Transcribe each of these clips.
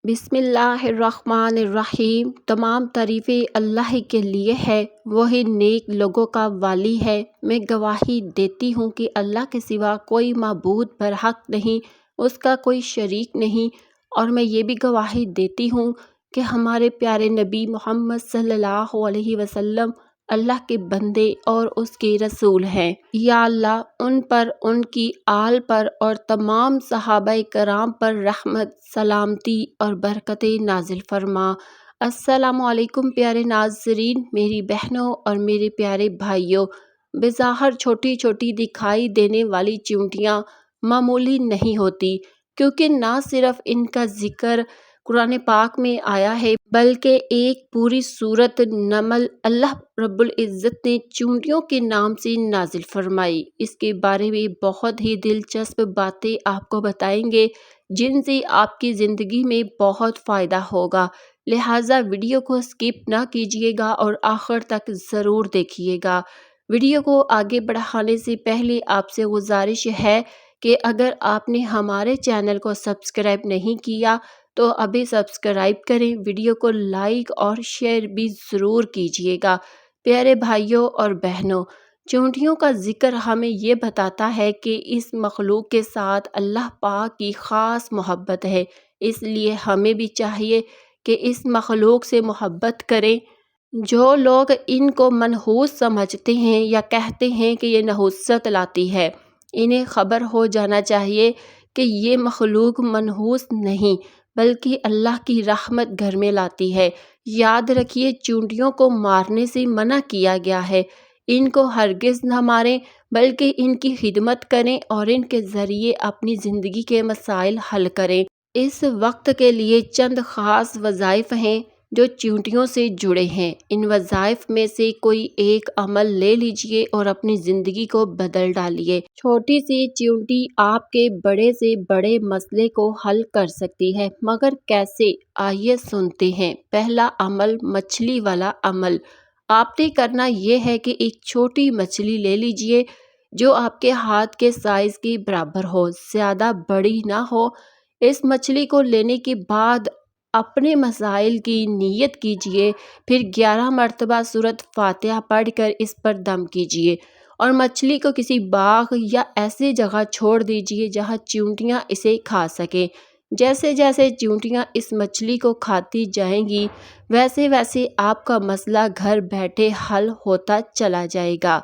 بسم اللہ الرحمن الرحیم۔ تمام تعریفیں اللہ کے لیے ہے، وہی نیک لوگوں کا والی ہے۔ میں گواہی دیتی ہوں کہ اللہ کے سوا کوئی معبود برحق نہیں، اس کا کوئی شریک نہیں، اور میں یہ بھی گواہی دیتی ہوں کہ ہمارے پیارے نبی محمد صلی اللہ علیہ وسلم اللہ کے بندے اور اس کے رسول ہیں۔ یا اللہ ان پر، ان کی آل پر اور تمام صحابہ کرام پر رحمت، سلامتی اور برکتیں نازل فرما۔ السلام علیکم پیارے ناظرین، میری بہنوں اور میرے پیارے بھائیوں۔ بظاہر چھوٹی چھوٹی دکھائی دینے والی چیونٹیاں معمولی نہیں ہوتی، کیونکہ نہ صرف ان کا ذکر قرآن پاک میں آیا ہے بلکہ ایک پوری سورۃ نمل اللہ رب العزت نے چیونٹیوں کے نام سے نازل فرمائی۔ اس کے بارے میں بہت ہی دلچسپ باتیں آپ کو بتائیں گے جن سے آپ کی زندگی میں بہت فائدہ ہوگا، لہٰذا ویڈیو کو سکپ نہ کیجیے گا اور آخر تک ضرور دیکھیے گا۔ ویڈیو کو آگے بڑھانے سے پہلے آپ سے گزارش ہے کہ اگر آپ نے ہمارے چینل کو سبسکرائب نہیں کیا تو ابھی سبسکرائب کریں، ویڈیو کو لائک اور شیئر بھی ضرور کیجیے گا۔ پیارے بھائیوں اور بہنوں، چیونٹیوں کا ذکر ہمیں یہ بتاتا ہے کہ اس مخلوق کے ساتھ اللہ پاک کی خاص محبت ہے، اس لیے ہمیں بھی چاہیے کہ اس مخلوق سے محبت کریں۔ جو لوگ ان کو منحوس سمجھتے ہیں یا کہتے ہیں کہ یہ نحوست لاتی ہے، انہیں خبر ہو جانا چاہیے کہ یہ مخلوق منحوس نہیں بلکہ اللہ کی رحمت گھر میں لاتی ہے۔ یاد رکھیے، چیونٹیوں کو مارنے سے منع کیا گیا ہے، ان کو ہرگز نہ ماریں بلکہ ان کی خدمت کریں اور ان کے ذریعے اپنی زندگی کے مسائل حل کریں۔ اس وقت کے لیے چند خاص وظائف ہیں جو چیونٹیوں سے جڑے ہیں۔ ان وظائف میں سے کوئی ایک عمل لے لیجئے اور اپنی زندگی کو بدل ڈالیے۔ چھوٹی سی چیونٹی آپ کے بڑے سے بڑے مسئلے کو حل کر سکتی ہے، مگر کیسے؟ آئیے سنتے ہیں۔ پہلا عمل، مچھلی والا عمل۔ آپ نے کرنا یہ ہے کہ ایک چھوٹی مچھلی لے لیجئے جو آپ کے ہاتھ کے سائز کے برابر ہو، زیادہ بڑی نہ ہو۔ اس مچھلی کو لینے کے بعد اپنے مسائل کی نیت کیجئے، پھر 11 مرتبہ سورۃ فاتحہ پڑھ کر اس پر دم کیجئے اور مچھلی کو کسی باغ یا ایسی جگہ چھوڑ دیجئے جہاں چیونٹیاں اسے کھا سکیں۔ جیسے جیسے چیونٹیاں اس مچھلی کو کھاتی جائیں گی ویسے ویسے آپ کا مسئلہ گھر بیٹھے حل ہوتا چلا جائے گا۔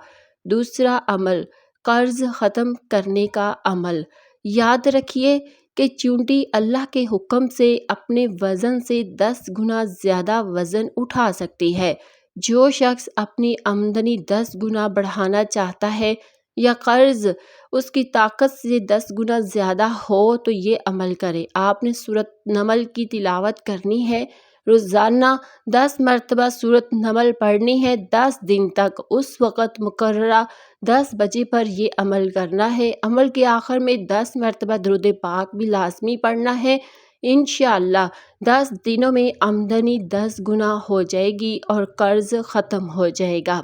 دوسرا عمل، قرض ختم کرنے کا عمل۔ یاد رکھیے کہ چیونٹی اللہ کے حکم سے اپنے وزن سے 10 گنا زیادہ وزن اٹھا سکتی ہے۔ جو شخص اپنی آمدنی 10 گنا بڑھانا چاہتا ہے یا قرض اس کی طاقت سے 10 گنا زیادہ ہو تو یہ عمل کرے۔ آپ نے سورۃ نمل کی تلاوت کرنی ہے، روزانہ 10 مرتبہ سورۃ نمل پڑھنی ہے 10 دن تک۔ اس وقت مقررہ 10 بجے پر یہ عمل کرنا ہے۔ عمل کے آخر میں 10 مرتبہ درود پاک بھی لازمی پڑھنا ہے۔ انشاءاللہ 10 دنوں میں آمدنی 10 گنا ہو جائے گی اور قرض ختم ہو جائے گا۔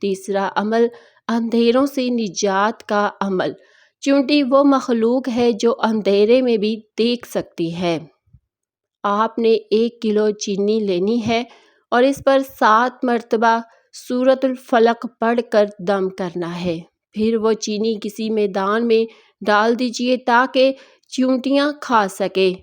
تیسرا عمل، اندھیروں سے نجات کا عمل۔ چیونٹی وہ مخلوق ہے جو اندھیرے میں بھی دیکھ سکتی ہے۔ آپ نے 1 کلو چینی لینی ہے اور اس پر 7 مرتبہ سورۃ الفلق پڑھ کر دم کرنا ہے، پھر وہ چینی کسی میدان میں ڈال دیجئے تاکہ چیونٹیاں کھا سکیں۔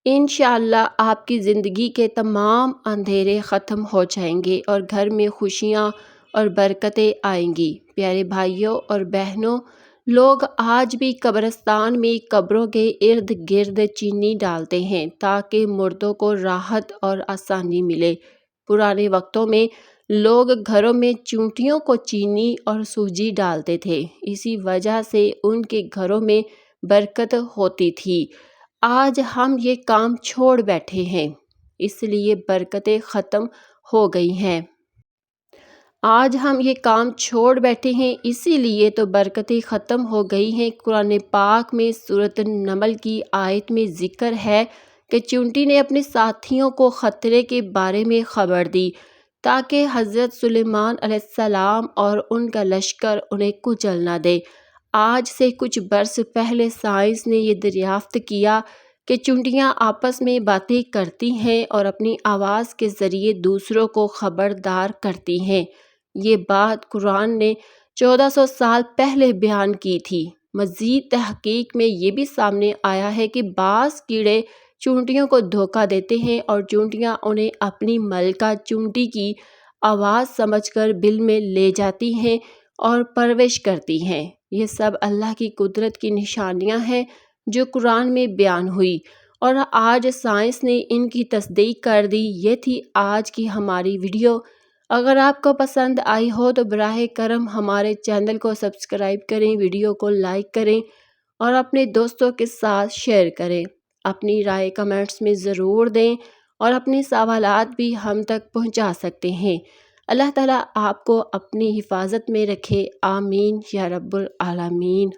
انشاءاللہ آپ کی زندگی کے تمام اندھیرے ختم ہو جائیں گے اور گھر میں خوشیاں اور برکتیں آئیں گی۔ پیارے بھائیوں اور بہنوں، لوگ آج بھی قبرستان میں قبروں کے ارد گرد چینی ڈالتے ہیں تاکہ مردوں کو راحت اور آسانی ملے۔ پرانے وقتوں میں لوگ گھروں میں چیونٹیوں کو چینی اور سوجی ڈالتے تھے، اسی وجہ سے ان کے گھروں میں برکت ہوتی تھی۔ آج ہم یہ کام چھوڑ بیٹھے ہیں، اس لیے برکتیں ختم ہو گئی ہیں۔ آج ہم یہ کام چھوڑ بیٹھے ہیں اسی لیے تو برکتیں ختم ہو گئی ہیں۔ قرآن پاک میں سورۃ النمل کی آیت میں ذکر ہے کہ چیونٹی نے اپنے ساتھیوں کو خطرے کے بارے میں خبر دی تاکہ حضرت سلیمان علیہ السلام اور ان کا لشکر انہیں کچل نہ دے۔ آج سے کچھ برس پہلے سائنس نے یہ دریافت کیا کہ چونٹیاں آپس میں باتیں کرتی ہیں اور اپنی آواز کے ذریعے دوسروں کو خبردار کرتی ہیں۔ یہ بات قرآن نے 1400 سال پہلے بیان کی تھی۔ مزید تحقیق میں یہ بھی سامنے آیا ہے کہ بعض کیڑے چونٹیوں کو دھوکہ دیتے ہیں اور چونٹیاں انہیں اپنی ملکہ چونٹی کی آواز سمجھ کر بل میں لے جاتی ہیں اور پرورش کرتی ہیں۔ یہ سب اللہ کی قدرت کی نشانیاں ہیں جو قرآن میں بیان ہوئی، اور آج سائنس نے ان کی تصدیق کر دی۔ یہ تھی آج کی ہماری ویڈیو۔ اگر آپ کو پسند آئی ہو تو براہ کرم ہمارے چینل کو سبسکرائب کریں، ویڈیو کو لائک کریں اور اپنے دوستوں کے ساتھ شیئر کریں۔ اپنی رائے کمنٹس میں ضرور دیں اور اپنے سوالات بھی ہم تک پہنچا سکتے ہیں۔ اللہ تعالیٰ آپ کو اپنی حفاظت میں رکھے، آمین یا رب العالمین۔